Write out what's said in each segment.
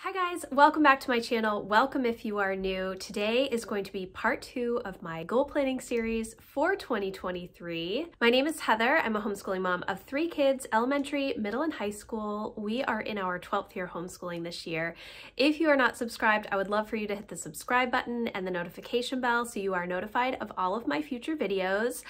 Hi guys, welcome back to my channel. Welcome if you are new. Today is going to be part 2 of my goal planning series for 2023. My name is Heather. I'm a homeschooling mom of 3 kids, elementary, middle, and high school. We are in our 12th year homeschooling this year. If you are not subscribed, I would love for you to hit the subscribe button and the notification bell so you are notified of all of my future videos.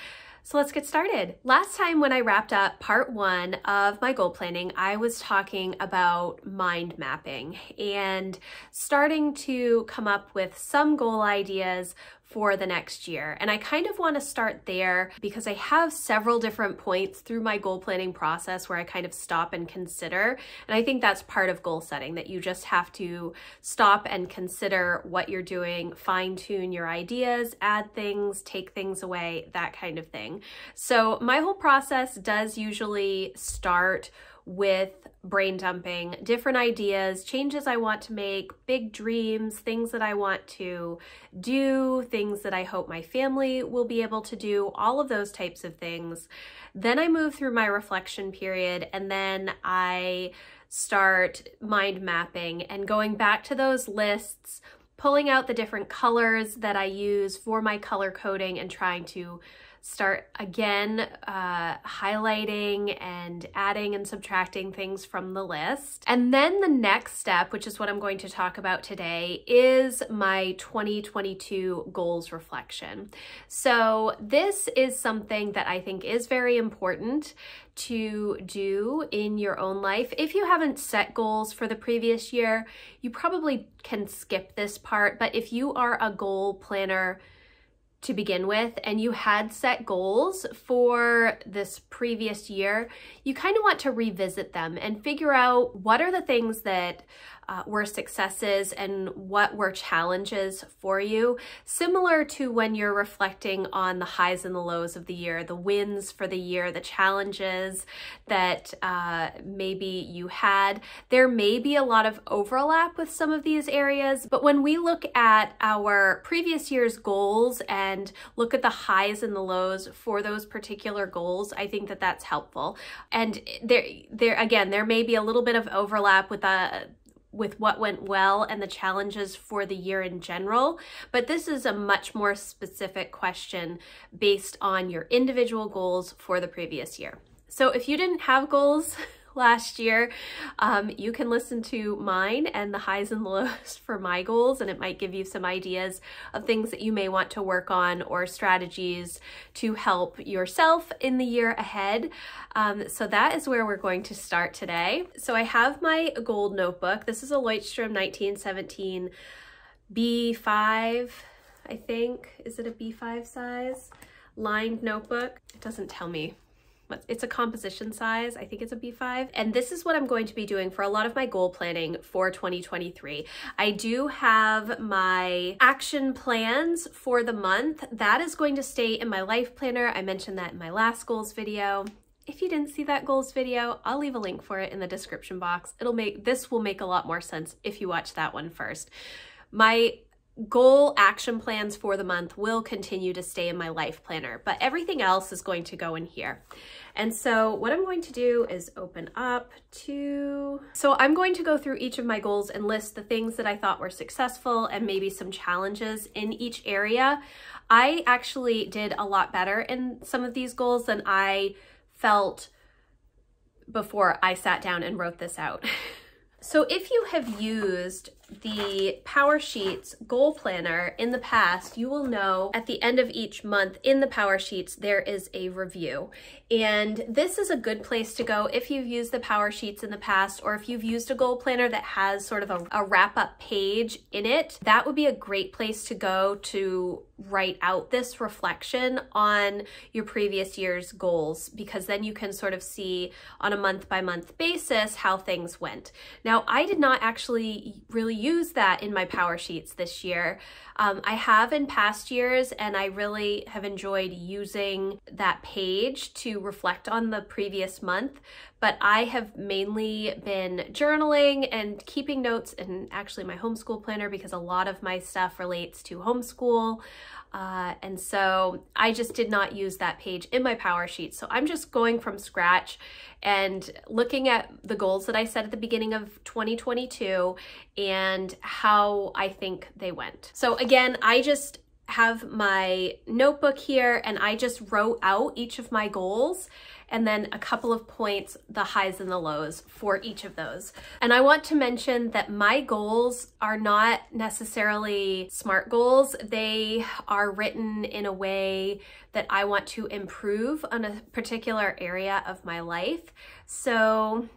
So let's get started. Last time when I wrapped up part 1 of my goal planning, I was talking about mind mapping and starting to come up with some goal ideas for the next year. And I kind of want to start there because I have several different points through my goal planning process where I kind of stop and consider. And I think that's part of goal setting, that you just have to stop and consider what you're doing, fine tune your ideas, add things, take things away, that kind of thing. So my whole process does usually start with brain dumping, different ideas, changes I want to make, big dreams, things that I want to do, things that I hope my family will be able to do, all of those types of things. Then I move through my reflection period, and then I start mind mapping and going back to those lists, pulling out the different colors that I use for my color coding and trying to start again highlighting and adding and subtracting things from the list. And then the next step, which is what I'm going to talk about today, is my 2022 goals reflection. So this is something that I think is very important to do in your own life. If you haven't set goals for the previous year, you probably can skip this part, but if you are a goal planner to begin with and you had set goals for this previous year, you kind of want to revisit them and figure out what are the things that were successes and what were challenges for you. Similar to when you're reflecting on the highs and the lows of the year, the wins for the year, the challenges that maybe you had. There may be a lot of overlap with some of these areas, but when we look at our previous year's goals and look at the highs and the lows for those particular goals, I think that that's helpful. And there may be a little bit of overlap with what went well and the challenges for the year in general, but this is a much more specific question based on your individual goals for the previous year. So if you didn't have goals last year, you can listen to mine and the highs and lows for my goals, and it might give you some ideas of things that you may want to work on or strategies to help yourself in the year ahead. So that is where we're going to start today. So I have my gold notebook. This is a Leuchtturm 1917 B5, I think. Is it a B5 size? Lined notebook. It doesn't tell me. It's a composition size. I think it's a B5. And this is what I'm going to be doing for a lot of my goal planning for 2023. I do have my action plans for the month. That is going to stay in my life planner. I mentioned that in my last goals video. If you didn't see that goals video, I'll leave a link for it in the description box. This will make a lot more sense if you watch that one first. My goal action plans for the month will continue to stay in my life planner, but everything else is going to go in here. And so what I'm going to do is open up to, so I'm going to go through each of my goals and list the things that I thought were successful and maybe some challenges in each area. I actually did a lot better in some of these goals than I felt before I sat down and wrote this out. So if you have used the PowerSheets goal planner in the past, you will know at the end of each month in the PowerSheets, there is a review. And this is a good place to go if you've used the PowerSheets in the past, or if you've used a goal planner that has sort of a wrap-up page in it. That would be a great place to go to write out this reflection on your previous year's goals, because then you can sort of see on a month-by-month basis how things went. Now, I did not actually really use that in my PowerSheets this year. I have in past years, and I really have enjoyed using that page to reflect on the previous month, but I have mainly been journaling and keeping notes in actually my homeschool planner, because a lot of my stuff relates to homeschool. And so I just did not use that page in my PowerSheet. So I'm just going from scratch and looking at the goals that I set at the beginning of 2022 and how I think they went. So again, I just have my notebook here and I just wrote out each of my goals and then a couple of points, the highs and the lows for each of those. And I want to mention that my goals are not necessarily SMART goals. They are written in a way that I want to improve on a particular area of my life. So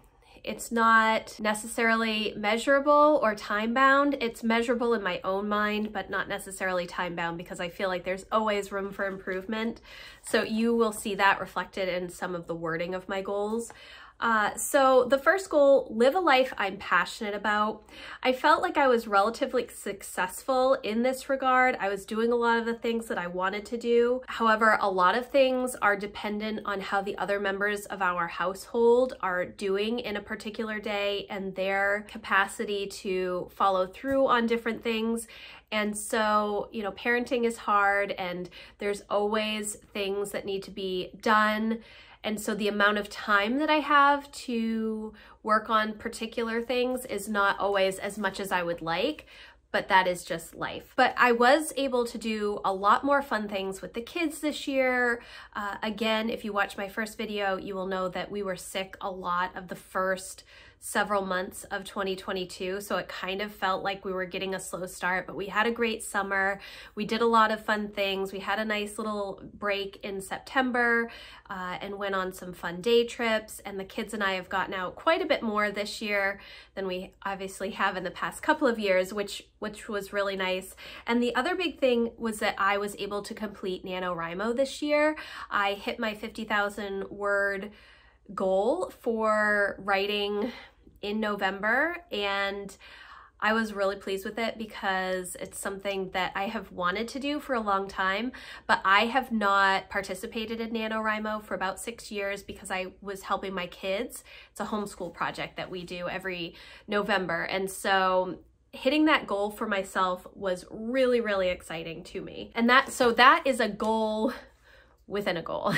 it's not necessarily measurable or time-bound. It's measurable in my own mind, but not necessarily time-bound because I feel like there's always room for improvement. So you will see that reflected in some of the wording of my goals. So the first goal, live a life I'm passionate about. I felt like I was relatively successful in this regard. I was doing a lot of the things that I wanted to do. However, a lot of things are dependent on how the other members of our household are doing in a particular day and their capacity to follow through on different things. And so, you know, parenting is hard and there's always things that need to be done. And so the amount of time that I have to work on particular things is not always as much as I would like, but that is just life. But I was able to do a lot more fun things with the kids this year. Again, if you watch my first video, you will know that we were sick a lot of the first several months of 2022, so it kind of felt like we were getting a slow start, but we had a great summer. We did a lot of fun things. We had a nice little break in September and went on some fun day trips, and the kids and I have gotten out quite a bit more this year than we obviously have in the past couple of years, which was really nice. And the other big thing was that I was able to complete NaNoWriMo this year. I hit my 50,000 word goal for writing in November, and I was really pleased with it because it's something that I have wanted to do for a long time, but I have not participated in NaNoWriMo for about 6 years because I was helping my kids. It's a homeschool project that we do every November, and so hitting that goal for myself was really, really exciting to me. And that is a goal within a goal.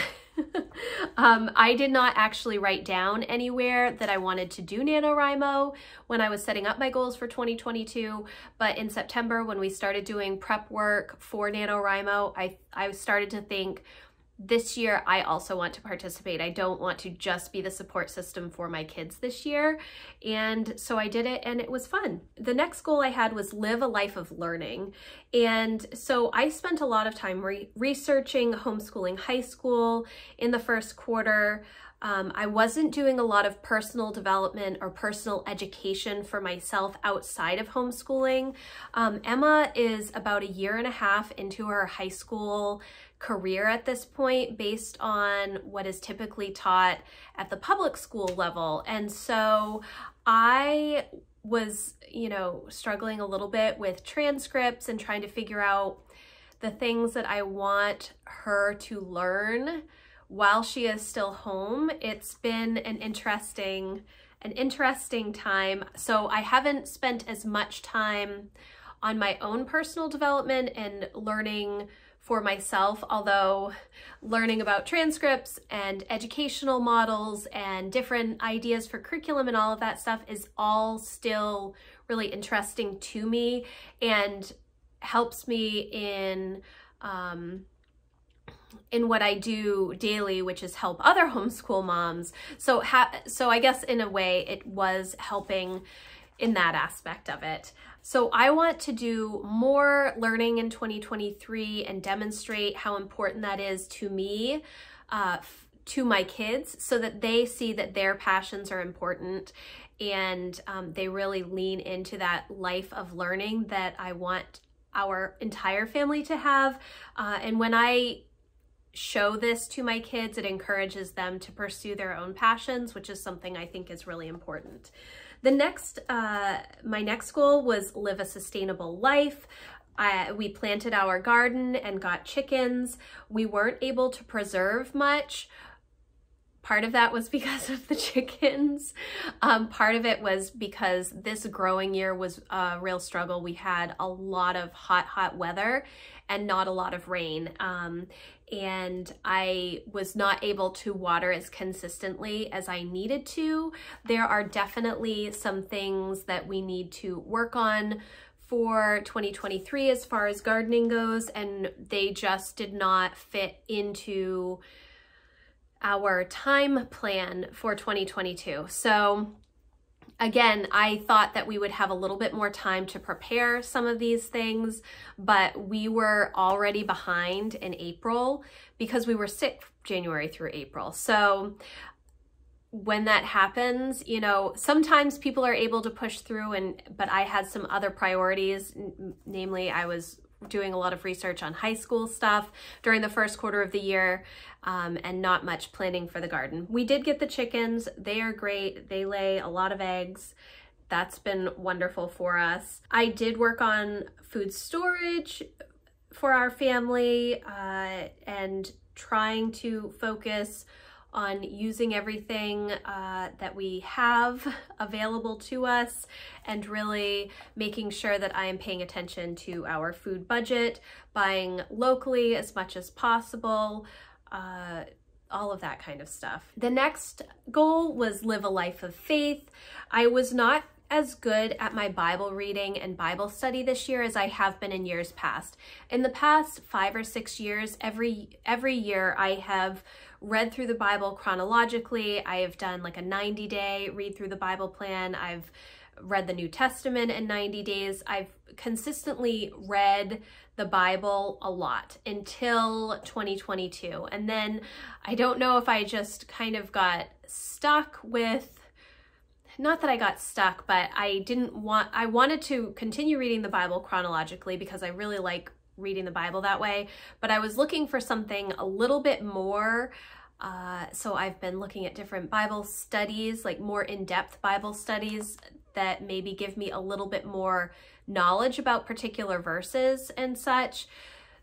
I did not actually write down anywhere that I wanted to do NaNoWriMo when I was setting up my goals for 2022, but in September when we started doing prep work for NaNoWriMo, I started to think, this year I also want to participate. I don't want to just be the support system for my kids this year. And so I did it and it was fun. The next goal I had was live a life of learning. And so I spent a lot of time researching homeschooling high school in the first quarter. I wasn't doing a lot of personal development or personal education for myself outside of homeschooling. Emma is about 1.5 years into her high school career at this point based on what is typically taught at the public school level. And so I was, you know, struggling a little bit with transcripts and trying to figure out the things that I want her to learn while she is still home. It's been an interesting time. So I haven't spent as much time on my own personal development and learning for myself, although learning about transcripts and educational models and different ideas for curriculum and all of that stuff is all still really interesting to me and helps me in what I do daily, which is help other homeschool moms. So I guess in a way it was helping in that aspect of it. So I want to do more learning in 2023 and demonstrate how important that is to me, to my kids, so that they see that their passions are important and they really lean into that life of learning that I want our entire family to have. And when I show this to my kids, it encourages them to pursue their own passions, which is something I think is really important. The next, my next goal was live a sustainable life. We planted our garden and got chickens. We weren't able to preserve much, Part of that was because of the chickens. Part of it was because this growing year was a real struggle. We had a lot of hot weather and not a lot of rain. And I was not able to water as consistently as I needed to. There are definitely some things that we need to work on for 2023 as far as gardening goes, and they just did not fit into our time plan for 2022. So again, I thought that we would have a little bit more time to prepare some of these things, but we were already behind in April because we were sick January through April. So when that happens, you know, sometimes people are able to push through, but I had some other priorities. Namely, I was doing a lot of research on high school stuff during the first quarter of the year, and not much planning for the garden. We did get the chickens. They are great. They lay a lot of eggs. That's been wonderful for us. I did work on food storage for our family, and trying to focus on using everything that we have available to us, and really making sure that I am paying attention to our food budget, buying locally as much as possible, all of that kind of stuff. The next goal was live a life of faith. I was not as good at my Bible reading and Bible study this year as I have been in years past. In the past 5 or 6 years, every year I have read through the Bible chronologically. I have done like a 90-day read through the Bible plan. I've read the New Testament in 90 days. I've consistently read the Bible a lot until 2022. And then I don't know if I just kind of got stuck with, not that I got stuck, but I wanted to continue reading the Bible chronologically because I really like reading the Bible that way, but I was looking for something a little bit more. So I've been looking at different Bible studies, like more in-depth Bible studies that maybe give me a little bit more knowledge about particular verses and such.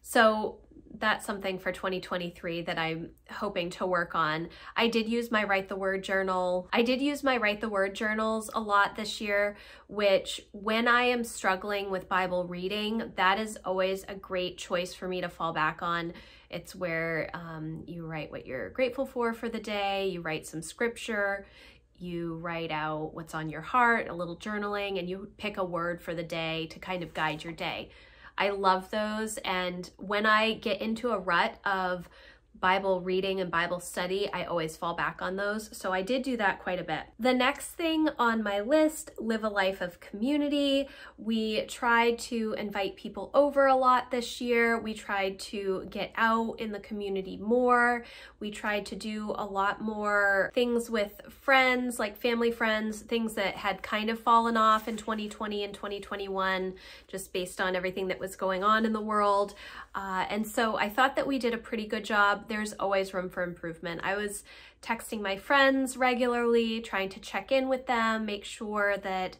So that's something for 2023 that I'm hoping to work on. I did use my Write the Word journal. I did use my Write the Word journals a lot this year, which when I am struggling with Bible reading, that is always a great choice for me to fall back on. It's where you write what you're grateful for the day, you write some scripture, you write out what's on your heart, a little journaling, and you pick a word for the day to kind of guide your day. I love those, and when I get into a rut of Bible reading and Bible study, I always fall back on those. So I did do that quite a bit. The next thing on my list, live a life of community. We tried to invite people over a lot this year. We tried to get out in the community more. We tried to do a lot more things with friends, like family friends, things that had kind of fallen off in 2020 and 2021, just based on everything that was going on in the world. And so I thought that we did a pretty good job. There's always room for improvement. I was texting my friends regularly, trying to check in with them, make sure that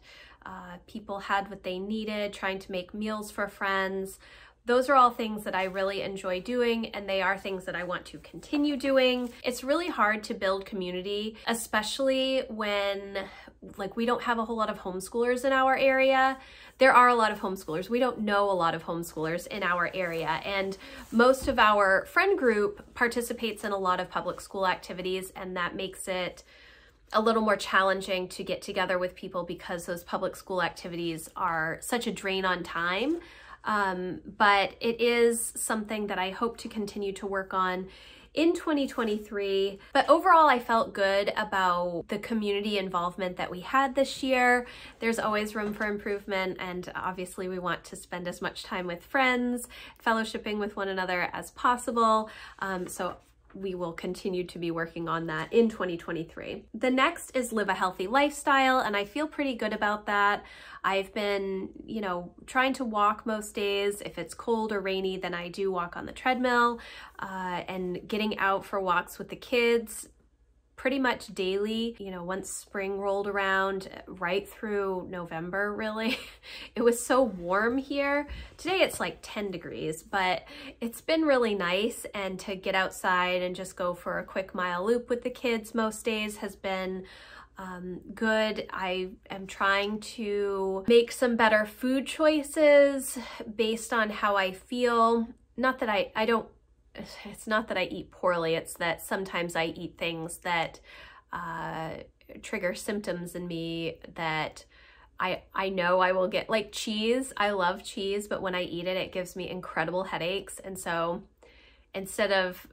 people had what they needed, trying to make meals for friends. Those are all things that I really enjoy doing, and they are things that I want to continue doing. It's really hard to build community, especially when we don't have a whole lot of homeschoolers in our area. There are a lot of homeschoolers. We don't know a lot of homeschoolers in our area, and most of our friend group participates in a lot of public school activities, and that makes it a little more challenging to get together with people because those public school activities are such a drain on time. But it is something that I hope to continue to work on in 2023. But overall, I felt good about the community involvement that we had this year. There's always room for improvement, and obviously we want to spend as much time with friends, fellowshipping with one another as possible. So we will continue to be working on that in 2023. The next is live a healthy lifestyle, and I feel pretty good about that. I've been, trying to walk most days. If it's cold or rainy, then I do walk on the treadmill, and getting out for walks with the kids pretty much daily, you know, once spring rolled around, right through November, really. It was so warm here. Today it's like 10 degrees, but it's been really nice, and to get outside and just go for a quick mile loop with the kids most days has been good. I am trying to make some better food choices based on how I feel. Not that I don't, it's not that I eat poorly, it's that sometimes I eat things that trigger symptoms in me that I know I will get, like cheese. I love cheese, but when I eat it, it gives me incredible headaches. And so instead of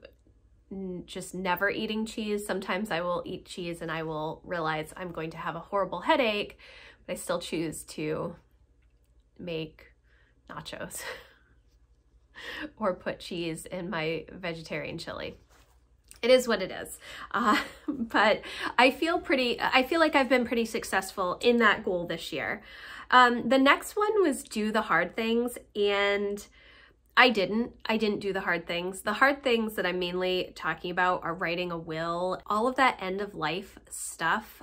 just never eating cheese, sometimes I will eat cheese and I will realize I'm going to have a horrible headache, but I still choose to make nachos or put cheese in my vegetarian chili. It is what it is. But I feel like I've been pretty successful in that goal this year. The next one was do the hard things, and I didn't do the hard things. The hard things that I'm mainly talking about are writing a will, all of that end of life stuff.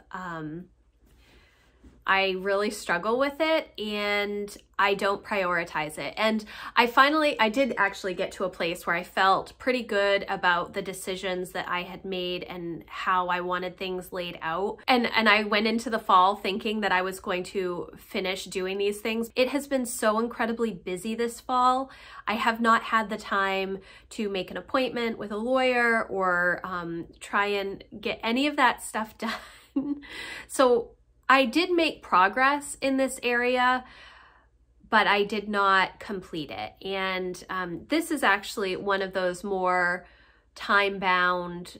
I really struggle with it, and I don't prioritize it. And I did actually get to a place where I felt pretty good about the decisions that I had made and how I wanted things laid out. And I went into the fall thinking that I was going to finish doing these things. It has been so incredibly busy this fall. I have not had the time to make an appointment with a lawyer or try and get any of that stuff done. So I did make progress in this area, but I did not complete it. And this is actually one of those more time-bound,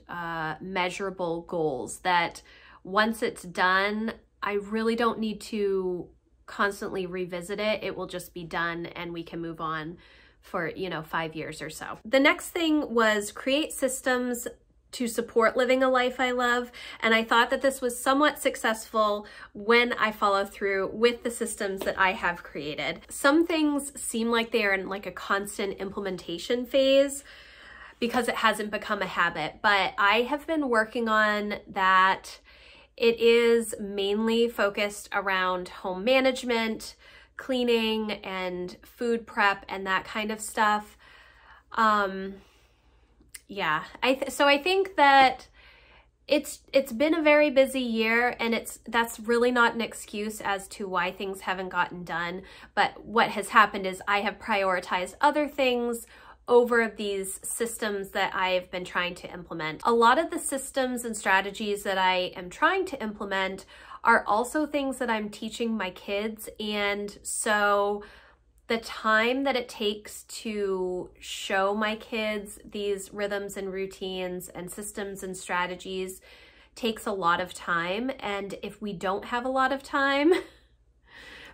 measurable goals that once it's done, I really don't need to constantly revisit it. It will just be done and we can move on for, 5 years or so. The next thing was create systems to support living a life I love. And I thought that this was somewhat successful when I follow through with the systems that I have created. Some things seem like they are in like a constant implementation phase because it hasn't become a habit, but I have been working on that. It is mainly focused around home management, cleaning, and food prep and that kind of stuff. Yeah, so I think that it's been a very busy year, and that's really not an excuse as to why things haven't gotten done. But what has happened is I have prioritized other things over these systems that I've been trying to implement. A lot of the systems and strategies that I am trying to implement are also things that I'm teaching my kids, and so the time that it takes to show my kids these rhythms and routines and systems and strategies takes a lot of time. And if we don't have a lot of time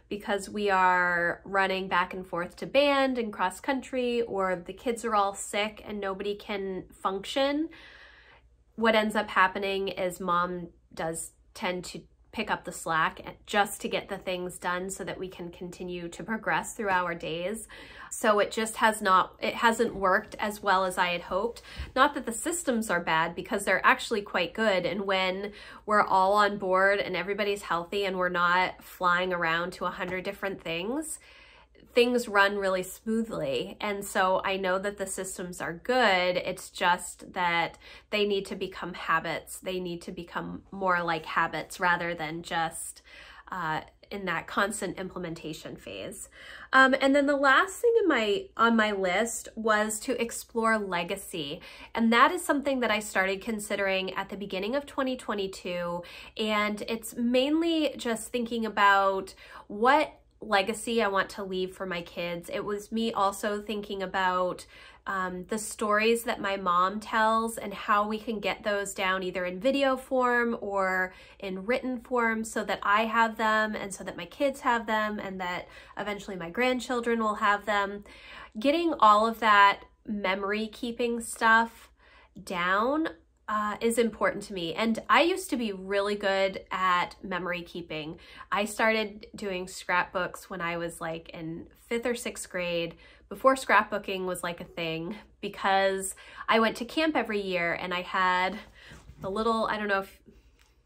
because we are running back and forth to band and cross country, or the kids are all sick and nobody can function, what ends up happening is mom does tend to pick up the slack just to get the things done so that we can continue to progress through our days. So it just hasn't worked as well as I had hoped. Not that the systems are bad, because they're actually quite good. And when we're all on board and everybody's healthy and we're not flying around to 100 different things run really smoothly. And so I know that the systems are good. It's just that they need to become habits. They need to become more like habits rather than just in that constant implementation phase. And then the last thing on my list was to explore legacy. And that is something that I started considering at the beginning of 2022. And it's mainly just thinking about what legacy I want to leave for my kids. It was me also thinking about the stories that my mom tells and how we can get those down either in video form or in written form so that I have them and so that my kids have them and that eventually my grandchildren will have them. Getting all of that memory keeping stuff down is important to me. And I used to be really good at memory keeping. I started doing scrapbooks when I was like in 5th or 6th grade, before scrapbooking was like a thing, because I went to camp every year and I had the little, I don't know if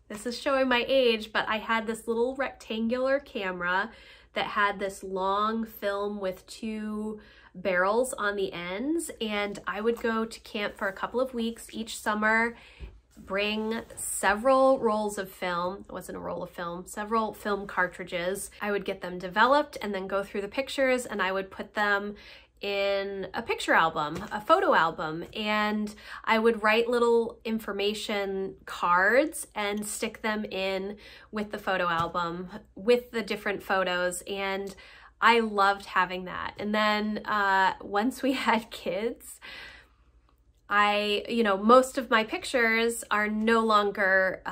this is showing my age, but I had this little rectangular camera that had this long film with 2 barrels on the ends, and I would go to camp for a couple of weeks each summer, bring several rolls of film. It wasn't a roll of film, several film cartridges. I would get them developed and then go through the pictures, and I would put them in a picture album, a photo album, and I would write little information cards and stick them in with the photo album with the different photos, and I loved having that. And then once we had kids, most of my pictures are no longer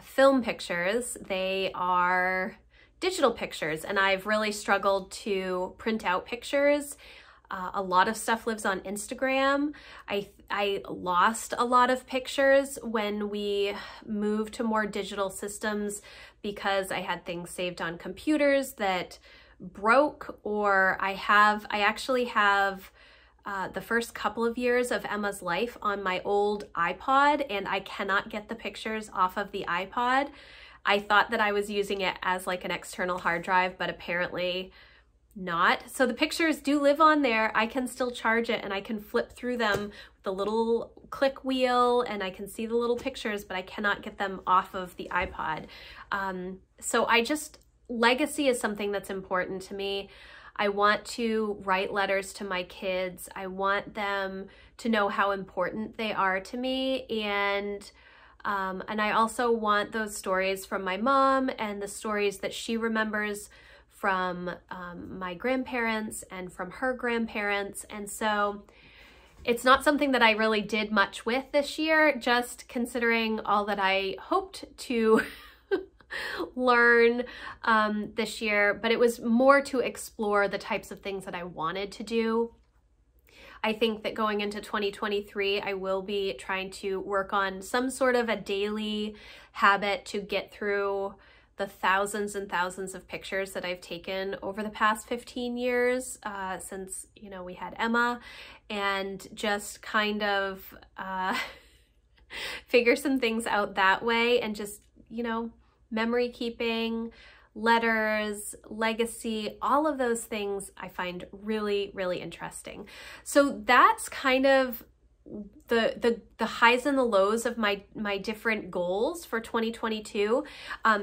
film pictures, they are digital pictures, and I've really struggled to print out pictures. A lot of stuff lives on Instagram. I lost a lot of pictures when we moved to more digital systems because I had things saved on computers that broke, or I actually have the first couple of years of Emma's life on my old iPod, and I cannot get the pictures off of the iPod. I thought that I was using it as like an external hard drive, but apparently not. So the pictures do live on there. I can still charge it and I can flip through them with the little click wheel and I can see the little pictures, but I cannot get them off of the iPod. So legacy is something that's important to me. I want to write letters to my kids. I want them to know how important they are to me, and I also want those stories from my mom and the stories that she remembers from my grandparents and from her grandparents. And so it's not something that I really did much with this year, just considering all that I hoped to learn this year, but it was more to explore the types of things that I wanted to do. I think that going into 2023, I will be trying to work on some sort of a daily habit to get through the thousands and thousands of pictures that I've taken over the past 15 years since, we had Emma, and just kind of figure some things out that way, and just, memory keeping, letters, legacy, all of those things I find really, really interesting. So that's kind of the highs and the lows of my different goals for 2022.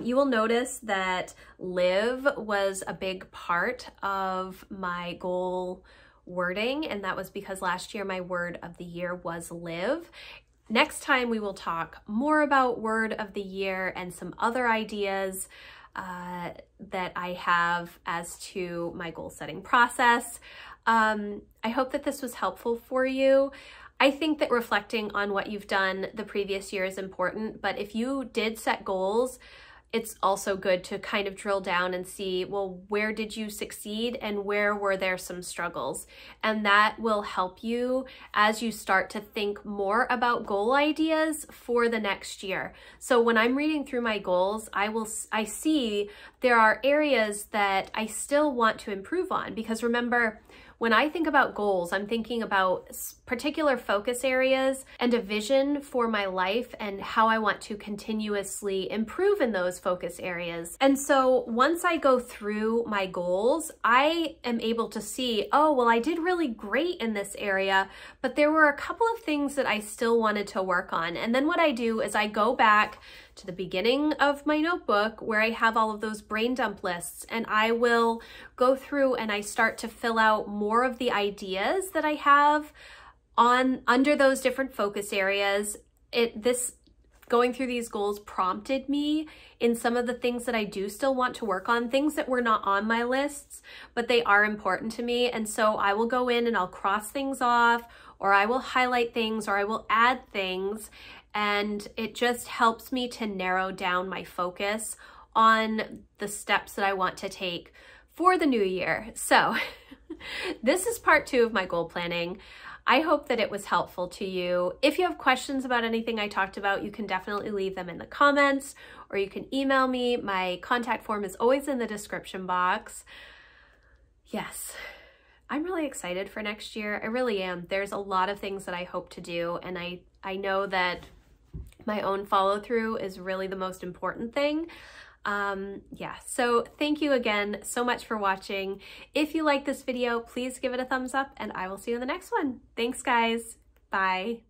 You will notice that live was a big part of my goal wording, and that was because last year my word of the year was live. Next time we will talk more about word of the year and some other ideas that I have as to my goal setting process. I hope that this was helpful for you. I think that reflecting on what you've done the previous year is important, but if you did set goals, it's also good to kind of drill down and see, well, where did you succeed and where were there some struggles? And that will help you as you start to think more about goal ideas for the next year. So when I'm reading through my goals, I see there are areas that I still want to improve on, because remember, when I think about goals, I'm thinking about particular focus areas and a vision for my life and how I want to continuously improve in those focus areas. And so once I go through my goals, I am able to see, oh, well, I did really great in this area, but there were a couple of things that I still wanted to work on. And then what I do is I go back to the beginning of my notebook where I have all of those brain dump lists, and I will go through and I start to fill out more of the ideas that I have under those different focus areas. Going through these goals prompted me in some of the things that I do still want to work on, things that were not on my lists, but they are important to me. And so I will go in and I'll cross things off, or I will highlight things, or I will add things. And it just helps me to narrow down my focus on the steps that I want to take for the new year. So this is part 2 of my goal planning. I hope that it was helpful to you. If you have questions about anything I talked about, you can definitely leave them in the comments, or you can email me. My contact form is always in the description box. Yes, I'm really excited for next year. I really am. There's a lot of things that I hope to do, and I know that my own follow through is really the most important thing. Yeah, so thank you again so much for watching. If you like this video, please give it a thumbs up and I will see you in the next one. Thanks guys. Bye.